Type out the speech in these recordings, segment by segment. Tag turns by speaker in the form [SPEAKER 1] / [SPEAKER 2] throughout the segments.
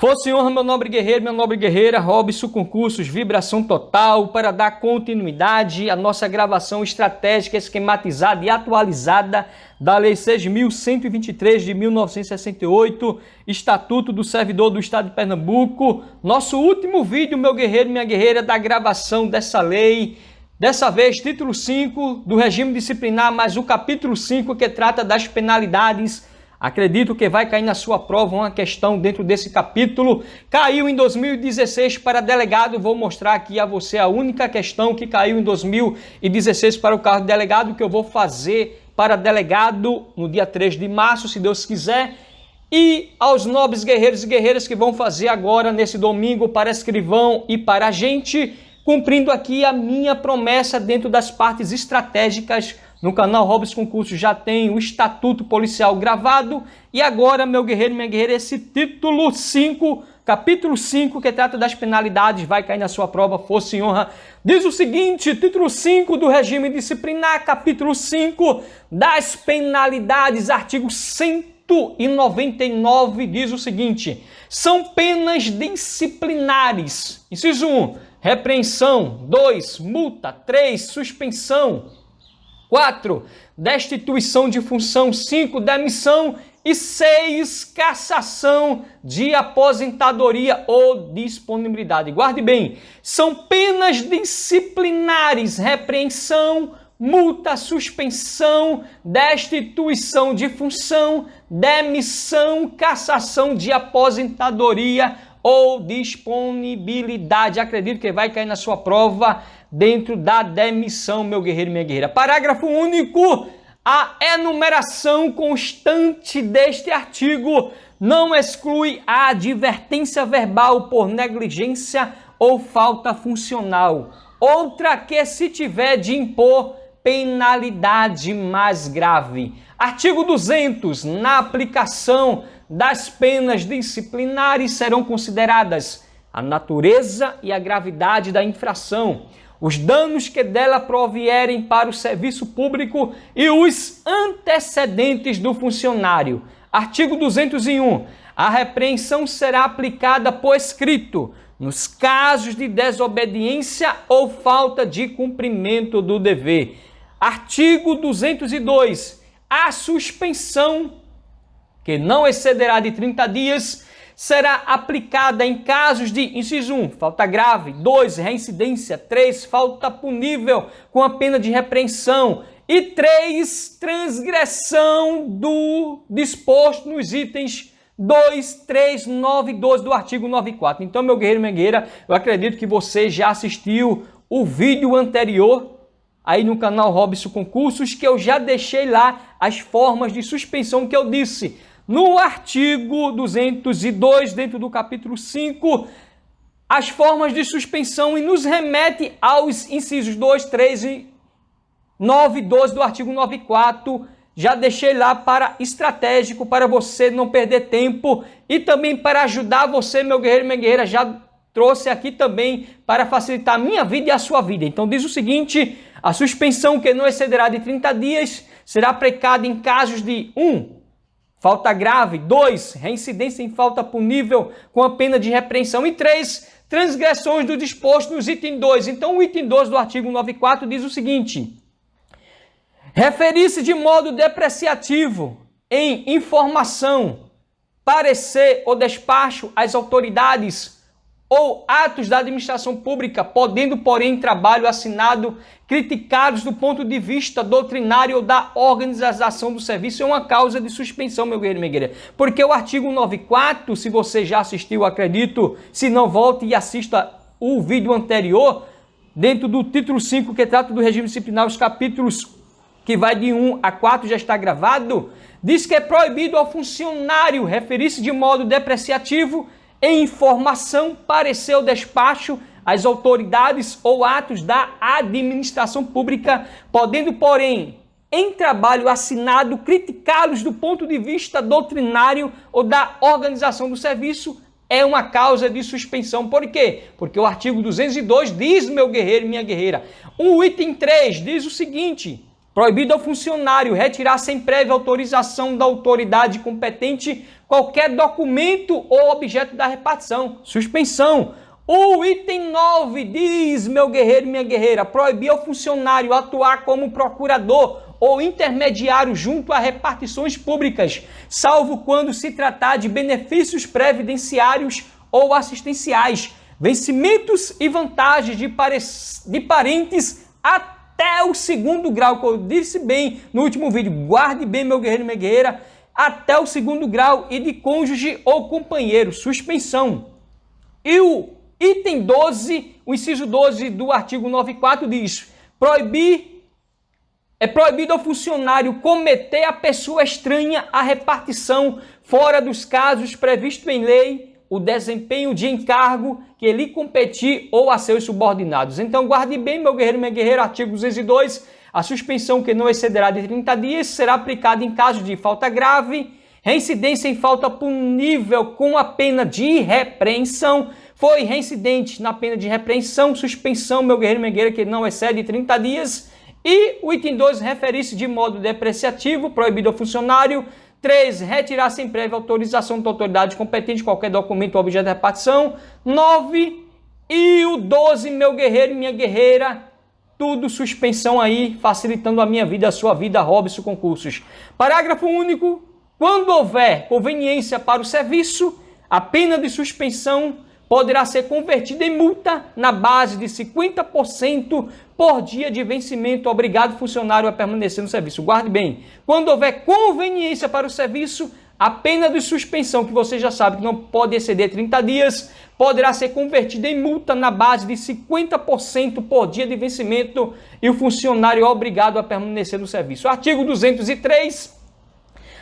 [SPEAKER 1] Fosse honra, meu nobre guerreiro, minha nobre guerreira, Robson Concursos, vibração total para dar continuidade à nossa gravação estratégica, esquematizada e atualizada da Lei 6.123 de 1968, Estatuto do Servidor do Estado de Pernambuco. Nosso último vídeo, meu guerreiro, minha guerreira, da gravação dessa lei. Dessa vez, título 5 do regime disciplinar, mas o capítulo 5 que trata das penalidades. Acredito que vai cair na sua prova uma questão dentro desse capítulo. Caiu em 2016 para delegado. Vou mostrar aqui a você a única questão que caiu em 2016 para o cargo de delegado, que eu vou fazer para delegado no dia 3 de março, se Deus quiser. E aos nobres guerreiros e guerreiras que vão fazer agora nesse domingo para escrivão e para agente, cumprindo aqui a minha promessa dentro das partes estratégicas. No canal Robson Concursos já tem o Estatuto Policial gravado. E agora, meu guerreiro e minha guerreira, esse título 5, capítulo 5, que trata das penalidades, vai cair na sua prova, força e honra. Diz o seguinte, título 5 do regime disciplinar, capítulo 5 das penalidades, artigo 199, diz o seguinte: são penas disciplinares. Inciso 1, repreensão. 2, multa. 3, suspensão. 4, destituição de função. 5, demissão. E 6, cassação de aposentadoria ou disponibilidade. Guarde bem, são penas disciplinares: repreensão, multa, suspensão, destituição de função, demissão, cassação de aposentadoria ou disponibilidade. Acredito que vai cair na sua prova dentro da demissão, meu guerreiro e minha guerreira. Parágrafo único. A enumeração constante deste artigo não exclui a advertência verbal por negligência ou falta funcional. Outra que se tiver de impor penalidade mais grave. Artigo 200. Na aplicação das penas disciplinares serão consideradas a natureza e a gravidade da infração, os danos que dela provierem para o serviço público e os antecedentes do funcionário. Artigo 201. A repreensão será aplicada por escrito nos casos de desobediência ou falta de cumprimento do dever. Artigo 202. A suspensão, que não excederá de 30 dias, será aplicada em casos de, inciso 1, falta grave. 2, reincidência. 3, falta punível com a pena de repreensão. E 3, transgressão do disposto nos itens 2, 3, 9 e 12 do artigo 94. Então, meu guerreiro e minha guerreira, eu acredito que você já assistiu o vídeo anterior aí no canal Robson Concursos, que eu já deixei lá as formas de suspensão que eu disse. No artigo 202, dentro do capítulo 5, as formas de suspensão, e nos remete aos incisos 2, 3 e 9 e 12 do artigo 94. Já deixei lá para estratégico, para você não perder tempo e também para ajudar você, meu guerreiro e minha guerreira. Já trouxe aqui também para facilitar a minha vida e a sua vida. Então diz o seguinte: a suspensão, que não excederá de 30 dias, será aplicada em casos de 1, falta grave. 2, reincidência em falta punível com a pena de repreensão. E 3, transgressões do disposto nos itens 2. Então, o item 2 do artigo 94 diz o seguinte: referir-se de modo depreciativo em informação, parecer ou despacho às autoridades ou atos da administração pública, podendo, porém, em trabalho assinado, criticados do ponto de vista doutrinário ou da organização do serviço, é uma causa de suspensão, meu guerreiro e minha guerreira. Porque o artigo 94, se você já assistiu, acredito, se não, volte e assista o vídeo anterior, dentro do título 5, que trata do regime disciplinar, os capítulos que vai de 1 a 4, já está gravado, diz que é proibido ao funcionário referir-se de modo depreciativo em informação, parecer ou despacho às autoridades ou atos da administração pública, podendo, porém, em trabalho assinado, criticá-los do ponto de vista doutrinário ou da organização do serviço, é uma causa de suspensão. Por quê? Porque o artigo 202 diz, meu guerreiro e minha guerreira, o item 3 diz o seguinte: Proibido ao funcionário retirar sem prévia autorização da autoridade competente qualquer documento ou objeto da repartição. Suspensão. O item 9 diz, meu guerreiro e minha guerreira, proibir ao funcionário atuar como procurador ou intermediário junto a repartições públicas, salvo quando se tratar de benefícios previdenciários ou assistenciais, vencimentos e vantagens de parentes até o 2º grau, que eu disse bem no último vídeo. Guarde bem, meu guerreiro e minha guerreira, até o 2º grau, e de cônjuge ou companheiro. Suspensão. E o item 12, o inciso 12 do artigo 94 diz: é proibido ao funcionário cometer a pessoa estranha à repartição, fora dos casos previstos em lei, o desempenho de encargo que lhe competir ou a seus subordinados. Então, guarde bem, meu guerreiro e minha guerreira, artigo 202, a suspensão que não excederá de 30 dias será aplicada em caso de falta grave, reincidência em falta punível com a pena de repreensão. Foi reincidente na pena de repreensão, suspensão, meu guerreiro e minha guerreira, que não excede 30 dias. E o item 2, referir-se de modo depreciativo, proibido ao funcionário. 3, retirar sem prévia autorização da autoridade competente qualquer documento ou objeto de repartição. 9 e o 12, meu guerreiro e minha guerreira, tudo suspensão aí, facilitando a minha vida, a sua vida, Robson Concursos. Parágrafo único. Quando houver conveniência para o serviço, a pena de suspensão poderá ser convertida em multa na base de 50% por dia de vencimento, obrigado o funcionário a permanecer no serviço. Guarde bem, quando houver conveniência para o serviço, a pena de suspensão, que você já sabe que não pode exceder 30 dias, poderá ser convertida em multa na base de 50% por dia de vencimento e o funcionário é obrigado a permanecer no serviço. Artigo 203.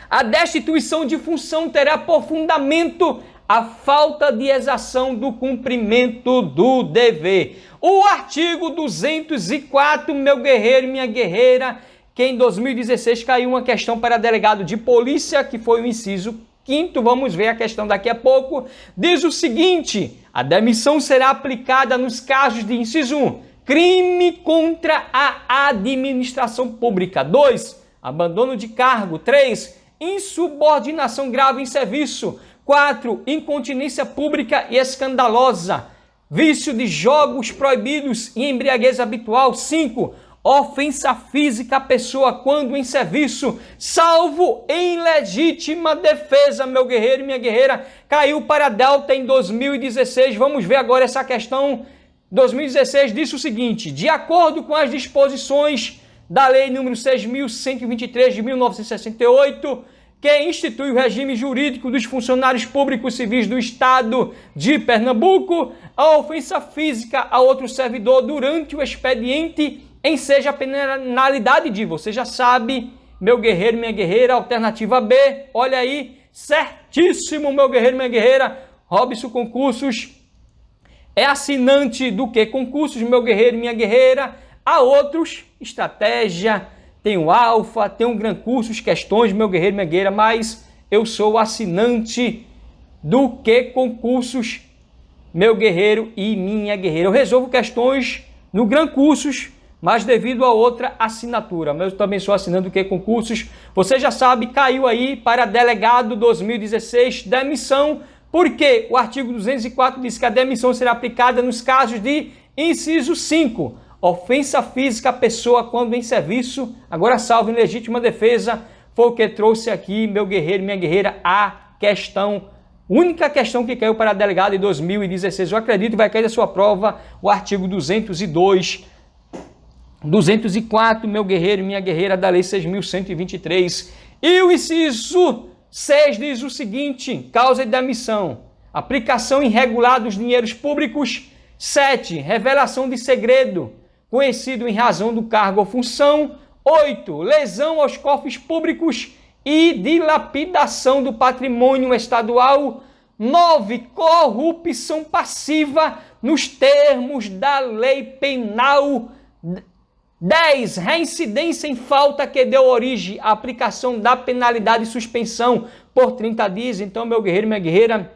[SPEAKER 1] A destituição de função terá por fundamento a falta de exação do cumprimento do dever. O artigo 204, meu guerreiro e minha guerreira, que em 2016 caiu uma questão para delegado de polícia, que foi o inciso 5º, vamos ver a questão daqui a pouco, diz o seguinte: a demissão será aplicada nos casos de inciso 1, crime contra a administração pública, 2, abandono de cargo, 3, insubordinação grave em serviço, 4, incontinência pública e escandalosa, vício de jogos proibidos e embriaguez habitual, 5, ofensa física à pessoa quando em serviço, salvo em legítima defesa, meu guerreiro e minha guerreira, caiu para Delta em 2016. Vamos ver agora essa questão. 2016 disse o seguinte: de acordo com as disposições da Lei número 6.123 de 1968, que institui o regime jurídico dos funcionários públicos civis do Estado de Pernambuco, a ofensa física a outro servidor durante o expediente enseja a penalidade de, você já sabe, meu guerreiro e minha guerreira, alternativa B, olha aí, certíssimo, meu guerreiro e minha guerreira, Robson Concursos é assinante do que? Concursos, meu guerreiro e minha guerreira, há outros, estratégia, tem o Alfa, tem um Gran Cursos, questões, meu guerreiro e minha guerreira, mas eu sou assinante do que? Concursos, meu guerreiro e minha guerreira. Eu resolvo questões no Gran Cursos, mas devido a outra assinatura. Mas eu também sou assinante do que? Concursos. Você já sabe, caiu aí para delegado 2016, demissão, porque o artigo 204 diz que a demissão será aplicada nos casos de inciso 5, ofensa física à pessoa quando em serviço, agora salvo em legítima defesa, foi o que trouxe aqui, meu guerreiro e minha guerreira, a questão, única questão que caiu para delegado em 2016. Eu acredito que vai cair da sua prova o artigo 202, 204, meu guerreiro e minha guerreira, da Lei 6.123. E o inciso 6 diz o seguinte: causa de demissão, aplicação irregular dos dinheiros públicos. 7, revelação de segredo conhecido em razão do cargo ou função. 8, lesão aos cofres públicos e dilapidação do patrimônio estadual. 9, corrupção passiva nos termos da lei penal. 10, reincidência em falta que deu origem à aplicação da penalidade de suspensão por 30 dias. Então, meu guerreiro e minha guerreira,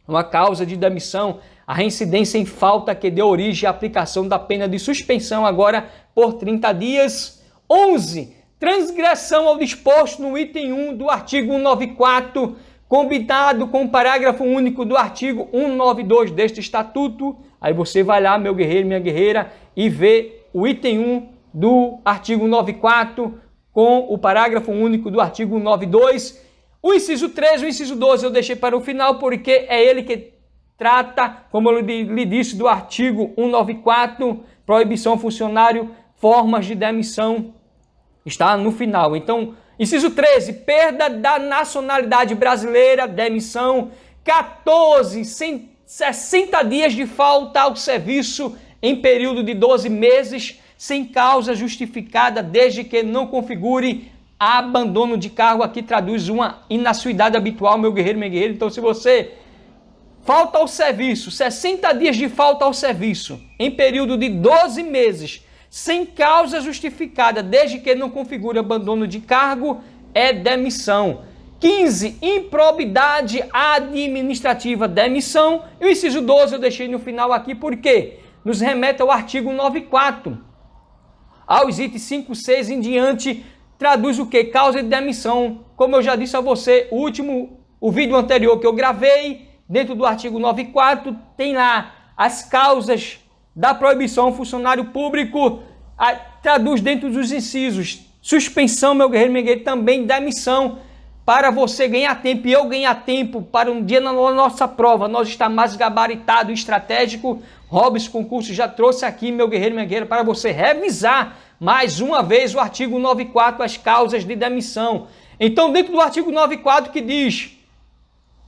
[SPEAKER 1] uma causa de demissão, a reincidência em falta que deu origem à aplicação da pena de suspensão agora por 30 dias. 11, transgressão ao disposto no item 1 do artigo 194, combinado com o parágrafo único do artigo 192 deste estatuto. Aí você vai lá, meu guerreiro, minha guerreira, e vê o item 1 do artigo 194 com o parágrafo único do artigo 192. O inciso 13, o inciso 12 eu deixei para o final, porque é ele que trata, como eu lhe disse, do artigo 194, proibição ao funcionário, formas de demissão, está no final. Então, inciso 13, perda da nacionalidade brasileira, demissão. 14, 60 dias de falta ao serviço em período de 12 meses, sem causa justificada, desde que não configure abandono de cargo. Aqui traduz uma inassiduidade habitual, meu guerreiro, minha guerreira. Então, se você falta ao serviço, 60 dias de falta ao serviço, em período de 12 meses, sem causa justificada, desde que não configure abandono de cargo, é demissão. 15, improbidade administrativa, demissão. E o inciso 12 eu deixei no final aqui, porque nos remete ao artigo 94. Aos itens 5, 6 em diante, traduz o que? Causa de demissão. Como eu já disse a você, o vídeo anterior que eu gravei, dentro do artigo 94, tem lá as causas da proibição ao funcionário público, traduz dentro dos incisos. Suspensão, meu guerreiro, minha guerreira, também demissão, para você ganhar tempo e eu ganhar tempo para um dia na nossa prova nós estar mais gabaritado e estratégico. Robson Concurso já trouxe aqui, meu guerreiro, minha guerreira, para você revisar mais uma vez o artigo 94, as causas de demissão. Então, dentro do artigo 94 que diz: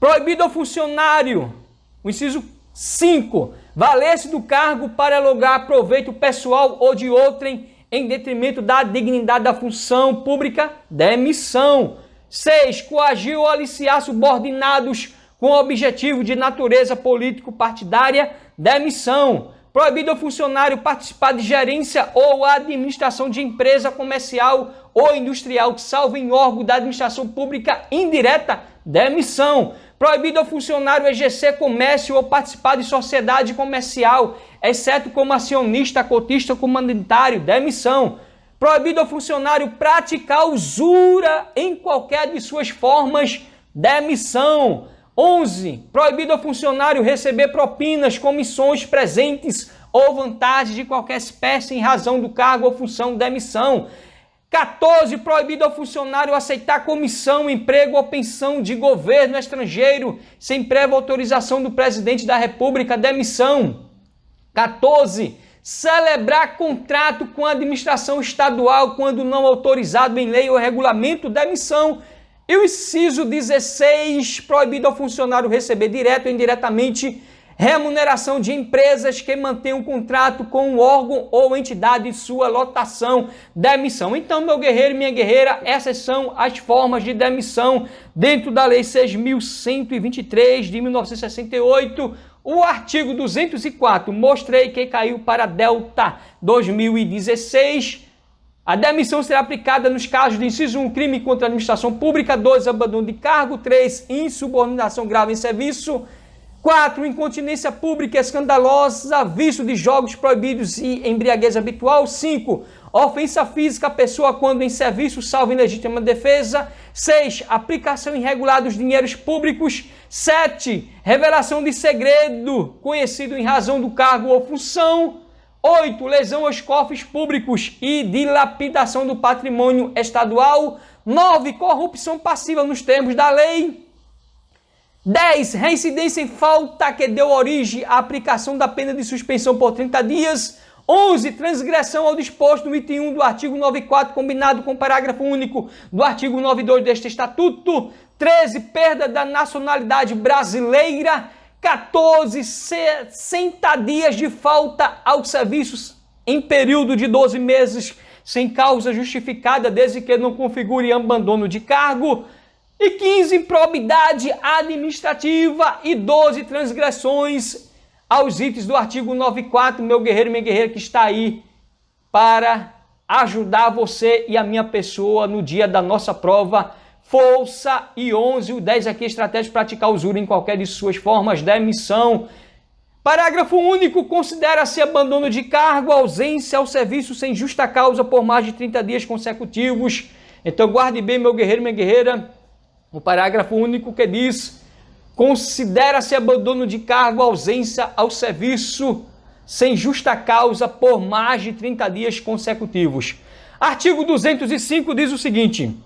[SPEAKER 1] proibido ao funcionário, o inciso 5, valer-se do cargo para alugar proveito pessoal ou de outrem em detrimento da dignidade da função pública, demissão. 6, coagir ou aliciar subordinados com objetivo de natureza político-partidária, demissão. Proibido ao funcionário participar de gerência ou administração de empresa comercial ou industrial, salvo em órgão da administração pública indireta, demissão. Proibido ao funcionário exercer comércio ou participar de sociedade comercial, exceto como acionista, cotista ou comanditário, demissão. Proibido ao funcionário praticar usura em qualquer de suas formas, demissão. 11. Proibido ao funcionário receber propinas, comissões, presentes ou vantagens de qualquer espécie em razão do cargo ou função, demissão. 14. Proibido ao funcionário aceitar comissão, emprego ou pensão de governo estrangeiro sem prévia autorização do presidente da República, demissão. 14. Celebrar contrato com a administração estadual quando não autorizado em lei ou regulamento, demissão. E o inciso 16, proibido ao funcionário receber direto ou indiretamente remuneração de empresas que mantenham contrato com um órgão ou entidade de sua lotação, demissão. Então, meu guerreiro e minha guerreira, essas são as formas de demissão dentro da Lei 6.123 de 1968. O artigo 204, mostrei que caiu para Delta 2016. A demissão será aplicada nos casos de inciso 1, crime contra a administração pública, 2, abandono de cargo, 3, insubordinação grave em serviço, 4, incontinência pública escandalosa, vício de jogos proibidos e embriaguez habitual, 5, ofensa física à pessoa quando em serviço, salvo em legítima defesa, 6, aplicação irregular dos dinheiros públicos, 7, revelação de segredo conhecido em razão do cargo ou função, 8, lesão aos cofres públicos e dilapidação do patrimônio estadual. 9, corrupção passiva nos termos da lei. 10, reincidência em falta que deu origem à aplicação da pena de suspensão por 30 dias. 11, transgressão ao disposto no item 1 do artigo 94, combinado com o parágrafo único do artigo 92 deste estatuto. 13, perda da nacionalidade brasileira. 14, 60 dias de falta aos serviços em período de 12 meses, sem causa justificada, desde que não configure abandono de cargo. E 15, improbidade administrativa. E 12, transgressões aos itens do artigo 94, meu guerreiro e minha guerreira, que está aí para ajudar você e a minha pessoa no dia da nossa prova. Força. E 11, o 10 aqui, estratégia de praticar usura em qualquer de suas formas, demissão. Parágrafo único. Considera-se abandono de cargo, ausência ao serviço sem justa causa por mais de 30 dias consecutivos. Então guarde bem, meu guerreiro, minha guerreira, o parágrafo único que diz: considera-se abandono de cargo, ausência ao serviço sem justa causa por mais de 30 dias consecutivos. Artigo 205 diz o seguinte: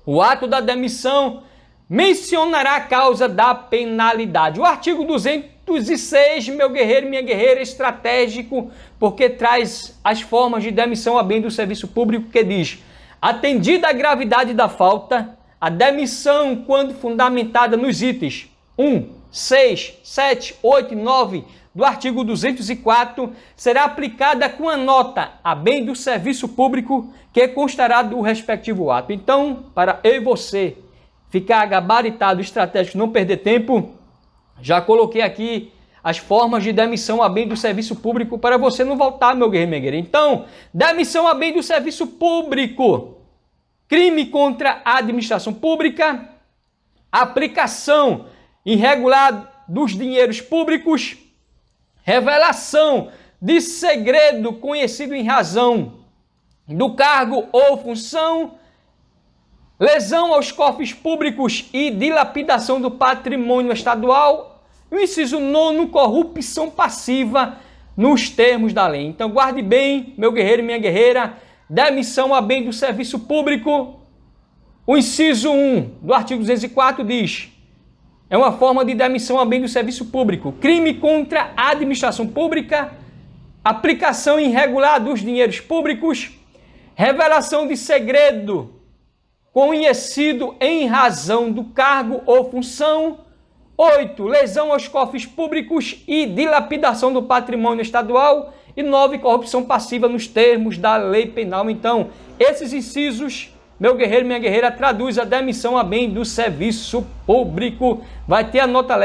[SPEAKER 1] o ato da demissão mencionará a causa da penalidade. O artigo 206, meu guerreiro e minha guerreira, é estratégico, porque traz as formas de demissão a bem do serviço público, que diz: atendida a gravidade da falta, a demissão, quando fundamentada nos itens 1, 6, 7, 8 e 9 do artigo 204, será aplicada com a nota a bem do serviço público que constará do respectivo ato. Então, para eu e você ficar gabaritado, estratégico, não perder tempo, já coloquei aqui as formas de demissão a bem do serviço público para você não voltar, meu guerreiro, minha guerreira. Então, demissão a bem do serviço público, crime contra a administração pública, aplicação irregular dos dinheiros públicos, revelação de segredo conhecido em razão do cargo ou função, lesão aos cofres públicos e dilapidação do patrimônio estadual. E o inciso 9, corrupção passiva nos termos da lei. Então guarde bem, meu guerreiro e minha guerreira, demissão a bem do serviço público. O inciso 1 do artigo 204 diz: é uma forma de demissão a bem do serviço público. Crime contra a administração pública, aplicação irregular dos dinheiros públicos, revelação de segredo conhecido em razão do cargo ou função. 8, lesão aos cofres públicos e dilapidação do patrimônio estadual. E 9, corrupção passiva nos termos da lei penal. Então, esses incisos, meu guerreiro, minha guerreira, traduz a demissão a bem do serviço público. Vai ter a nota,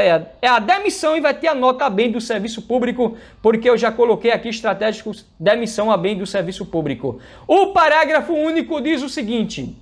[SPEAKER 1] é a demissão e vai ter a nota a bem do serviço público, porque eu já coloquei aqui estratégico, demissão a bem do serviço público. O parágrafo único diz o seguinte: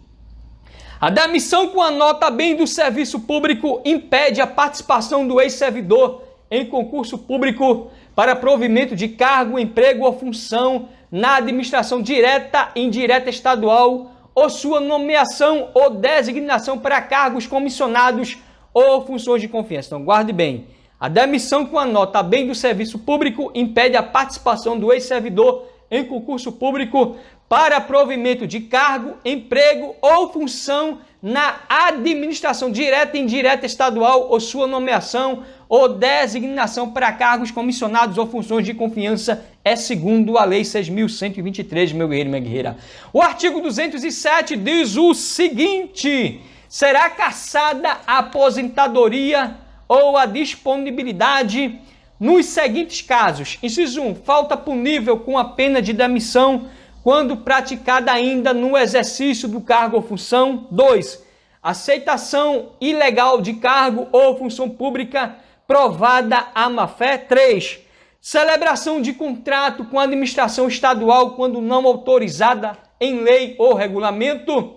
[SPEAKER 1] a demissão com a nota a bem do serviço público impede a participação do ex-servidor em concurso público para provimento de cargo, emprego ou função na administração direta e indireta estadual, ou sua nomeação ou designação para cargos comissionados ou funções de confiança. Então, guarde bem. A demissão com a nota a bem do serviço público impede a participação do ex-servidor em concurso público para provimento de cargo, emprego ou função na administração direta e indireta estadual, ou sua nomeação ou designação para cargos comissionados ou funções de confiança, é segundo a Lei 6.123, meu guerreiro e minha guerreira. O artigo 207 diz o seguinte: será cassada a aposentadoria ou a disponibilidade nos seguintes casos. Inciso 1, falta punível com a pena de demissão quando praticada ainda no exercício do cargo ou função. 2, aceitação ilegal de cargo ou função pública provada à má-fé. 3, celebração de contrato com a administração estadual quando não autorizada em lei ou regulamento.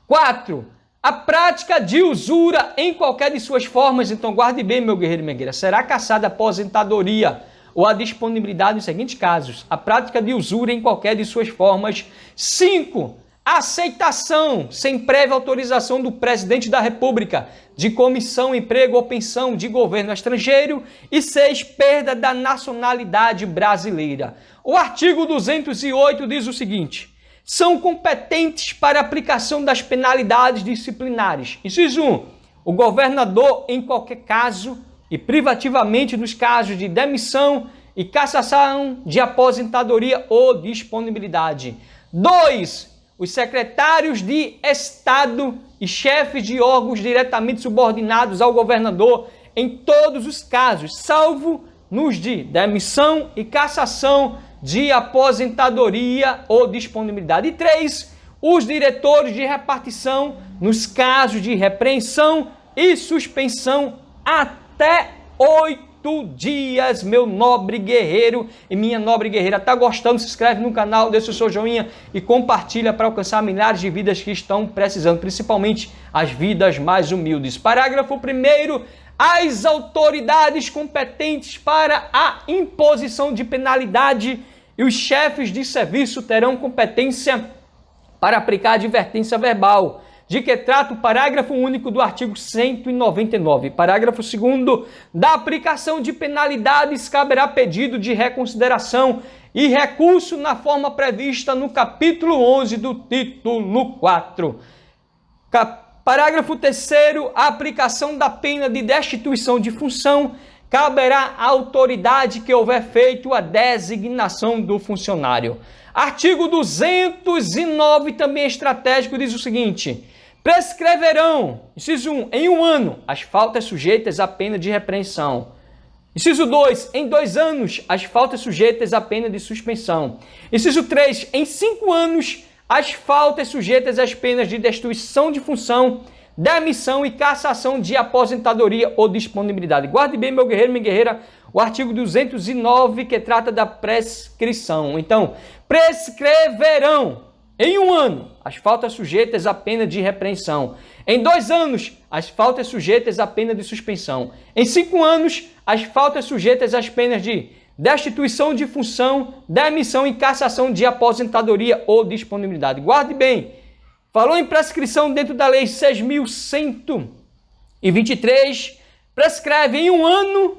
[SPEAKER 1] 4, a prática de usura em qualquer de suas formas. Então guarde bem, meu guerreiro e minha guerreira, será cassada a aposentadoria ou a disponibilidade nos seguintes casos: a prática de usura em qualquer de suas formas. 5, aceitação sem prévia autorização do presidente da República de comissão, emprego ou pensão de governo estrangeiro. E 6, perda da nacionalidade brasileira. O artigo 208 diz o seguinte: são competentes para aplicação das penalidades disciplinares. Inciso 1, o governador em qualquer caso e privativamente nos casos de demissão e cassação de aposentadoria ou disponibilidade. 2, os secretários de Estado e chefes de órgãos diretamente subordinados ao governador em todos os casos, salvo nos de demissão e cassação de aposentadoria ou disponibilidade. E 3, os diretores de repartição nos casos de repreensão e suspensão até 8 dias, meu nobre guerreiro e minha nobre guerreira. Tá gostando? Se inscreve no canal, deixa o seu joinha e compartilha para alcançar milhares de vidas que estão precisando, principalmente as vidas mais humildes. Parágrafo 1º, as autoridades competentes para a imposição de penalidade e os chefes de serviço terão competência para aplicar advertência verbal, de que trata o parágrafo único do artigo 199. Parágrafo 2º, da aplicação de penalidades caberá pedido de reconsideração e recurso na forma prevista no capítulo 11 do título 4. Parágrafo 3º, a aplicação da pena de destituição de função caberá à autoridade que houver feito a designação do funcionário. Artigo 209, também estratégico, diz o seguinte: prescreverão, inciso 1, em 1 ano, as faltas sujeitas à pena de repreensão. Inciso 2, em 2 anos, as faltas sujeitas à pena de suspensão. Inciso 3, em 5 anos, as faltas sujeitas às penas de destituição de função, demissão e cassação de aposentadoria ou disponibilidade. Guarde bem, meu guerreiro, minha guerreira, o artigo 209, que trata da prescrição. Então, prescreverão em 1 ano as faltas sujeitas à pena de repreensão. Em 2 anos, as faltas sujeitas à pena de suspensão. Em 5 anos, as faltas sujeitas às penas de destituição de função, demissão e cassação de aposentadoria ou disponibilidade. Guarde bem, falou em prescrição dentro da Lei 6.123, prescreve em 1 ano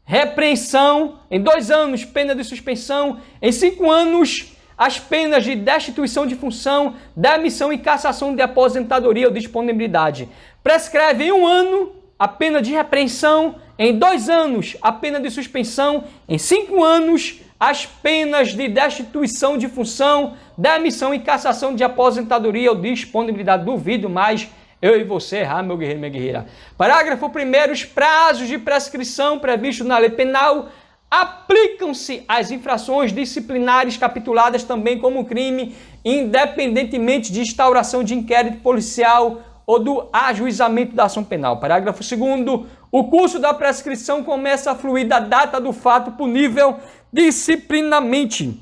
[SPEAKER 1] repreensão, em 2 anos pena de suspensão, em 5 anos as penas de destituição de função, demissão e cassação de aposentadoria ou disponibilidade. Prescreve em 1 ano a pena de repreensão, em 2 anos a pena de suspensão, em 5 anos as penas de destituição de função, demissão e cassação de aposentadoria ou disponibilidade. Duvido mais eu e você errar, meu guerreiro, minha guerreira. Parágrafo 1º, os prazos de prescrição previstos na lei penal aplicam-se às infrações disciplinares capituladas também como crime, independentemente de instauração de inquérito policial ou do ajuizamento da ação penal. Parágrafo 2º, o curso da prescrição começa a fluir da data do fato punível disciplinamente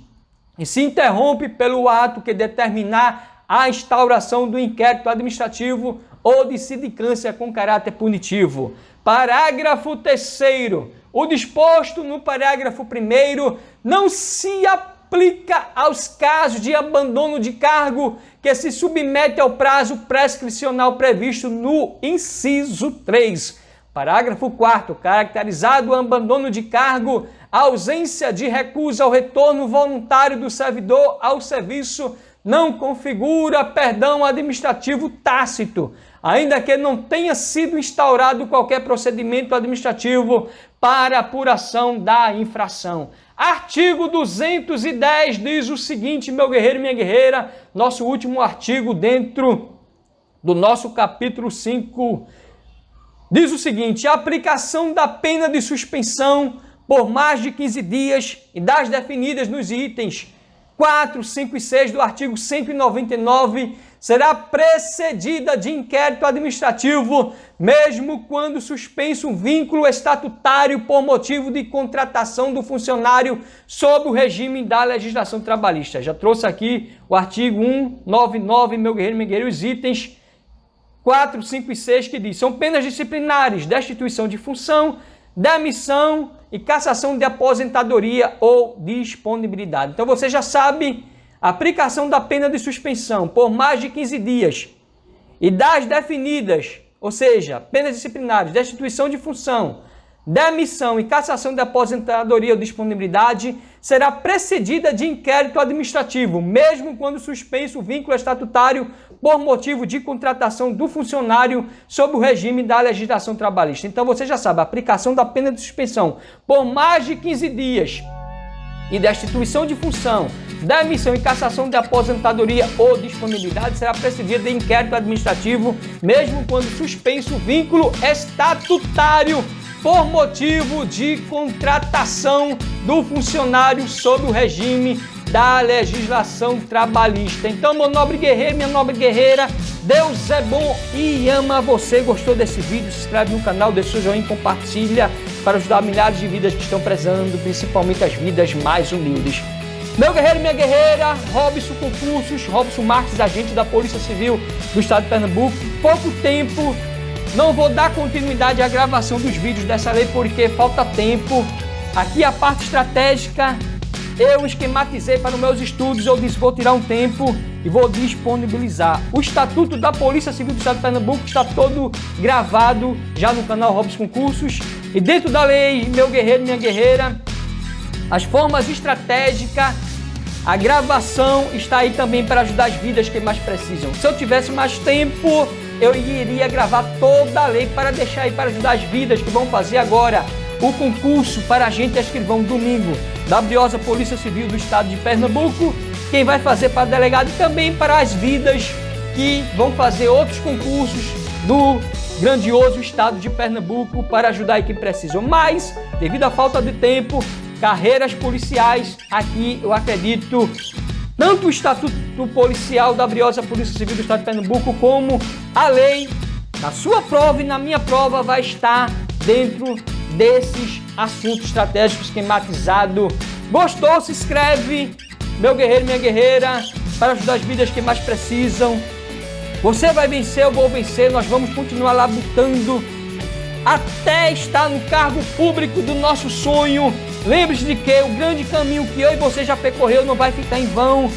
[SPEAKER 1] e se interrompe pelo ato que determinar a instauração do inquérito administrativo ou de sindicância com caráter punitivo. Parágrafo 3º, o disposto no parágrafo 1º não se aplica aos casos de abandono de cargo que se submete ao prazo prescricional previsto no inciso 3. Parágrafo 4º, caracterizado o abandono de cargo, a ausência de recusa ao retorno voluntário do servidor ao serviço não configura perdão administrativo tácito, ainda que não tenha sido instaurado qualquer procedimento administrativo para apuração da infração. Artigo 210 diz o seguinte, meu guerreiro e minha guerreira, nosso último artigo dentro do nosso capítulo 5, diz o seguinte: a aplicação da pena de suspensão por mais de 15 dias e das definidas nos itens 4, 5 e 6 do artigo 199 será precedida de inquérito administrativo, mesmo quando suspenso um vínculo estatutário por motivo de contratação do funcionário sob o regime da legislação trabalhista. Já trouxe aqui o artigo 199, meu guerreiro, minha guerreira, os itens 4, 5 e 6 que diz: são penas disciplinares, destituição de função, demissão e cassação de aposentadoria ou disponibilidade. Então você já sabe, a aplicação da pena de suspensão por mais de 15 dias e das definidas, ou seja, penas disciplinares, destituição de função, demissão e cassação de aposentadoria ou disponibilidade, será precedida de inquérito administrativo, mesmo quando suspenso o vínculo estatutário por motivo de contratação do funcionário sob o regime da legislação trabalhista. Então você já sabe, a aplicação da pena de suspensão por mais de 15 dias e destituição de função, demissão e cassação de aposentadoria ou disponibilidade será precedida de inquérito administrativo, mesmo quando suspenso o vínculo estatutário por motivo de contratação do funcionário sob o regime da legislação trabalhista. Então, meu nobre guerreiro, minha nobre guerreira, Deus é bom e ama você. Gostou desse vídeo? Se inscreve no canal, deixa o joinha e compartilha para ajudar milhares de vidas que estão prezando, principalmente as vidas mais humildes. Meu guerreiro e minha guerreira, Robson Concursos, Robson Marques, agente da Polícia Civil do Estado de Pernambuco. Pouco tempo não vou dar continuidade à gravação dos vídeos dessa lei porque falta tempo. Aqui a parte estratégica eu esquematizei para os meus estudos, eu disse vou tirar um tempo e vou disponibilizar. O Estatuto da Polícia Civil do Estado de Pernambuco está todo gravado já no canal Robson Concursos. E dentro da lei, meu guerreiro, minha guerreira, as formas estratégicas, a gravação está aí também para ajudar as vidas que mais precisam. Se eu tivesse mais tempo, eu iria gravar toda a lei para deixar aí para ajudar as vidas que vão fazer agora o concurso para agente escrivão domingo da briosa Polícia Civil do Estado de Pernambuco, quem vai fazer para delegado e também para as vidas que vão fazer outros concursos do grandioso Estado de Pernambuco para ajudar aí quem precisa. Mas, devido à falta de tempo, carreiras policiais, aqui eu acredito, tanto o Estatuto Policial da briosa Polícia Civil do Estado de Pernambuco, como a lei, na sua prova e na minha prova, vai estar dentro desses assuntos estratégicos esquematizado. Gostou? Se inscreve, meu guerreiro, minha guerreira, para ajudar as vidas que mais precisam. Você vai vencer, eu vou vencer, nós vamos continuar labutando até estar no cargo público do nosso sonho. Lembre-se de que o grande caminho que eu e você já percorreu não vai ficar em vão.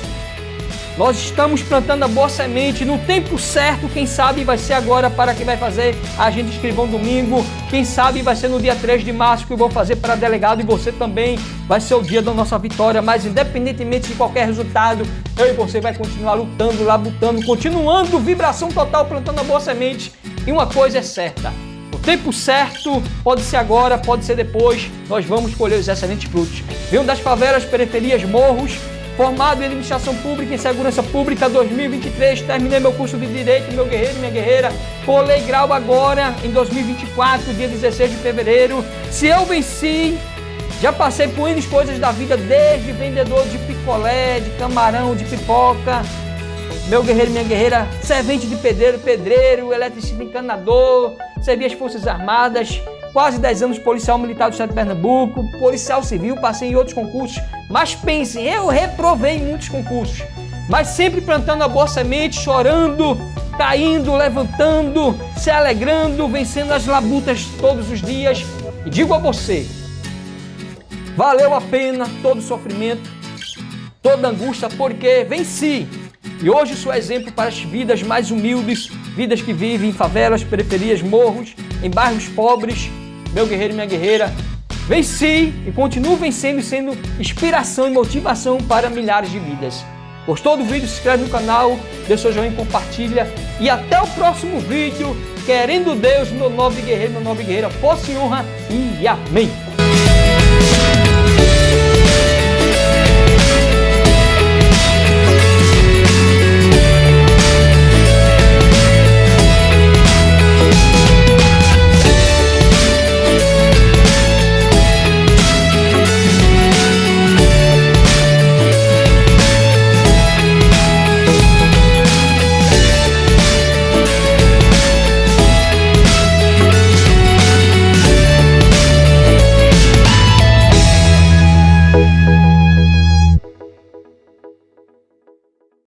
[SPEAKER 1] Nós estamos plantando a boa semente no tempo certo, quem sabe vai ser agora para quem vai fazer agente escrivão domingo, quem sabe vai ser no dia 3 de março que eu vou fazer para delegado e você também vai ser o dia da nossa vitória, mas independentemente de qualquer resultado, eu e você vai continuar lutando, labutando, continuando, vibração total, plantando a boa semente. E uma coisa é certa, o tempo certo pode ser agora, pode ser depois, nós vamos colher os excelentes frutos. Venho das favelas, periferias, morros, formado em Administração Pública e Segurança Pública 2023, terminei meu curso de Direito, meu guerreiro, minha guerreira, colei grau agora em 2024, dia 16 de fevereiro. Se eu venci, já passei por N coisas da vida, desde vendedor de picolé, de camarão, de pipoca, meu guerreiro, minha guerreira, servente de pedreiro, eletricista encanador, servi as Forças Armadas, quase 10 anos policial militar do Estado de Pernambuco, policial civil, passei em outros concursos, mas pensem, eu reprovei em muitos concursos, mas sempre plantando a boa semente, chorando, caindo, levantando, se alegrando, vencendo as labutas todos os dias. E digo a você, valeu a pena todo o sofrimento, toda a angústia, porque venci. E hoje sou exemplo para as vidas mais humildes, vidas que vivem em favelas, periferias, morros, em bairros pobres. Meu guerreiro e minha guerreira, venci e continuo vencendo e sendo inspiração e motivação para milhares de vidas. Gostou do vídeo? Se inscreve no canal, deixa seu joinha e compartilha. E até o próximo vídeo, querendo Deus, meu nobre guerreiro, minha nobre guerreira, força e honra e amém!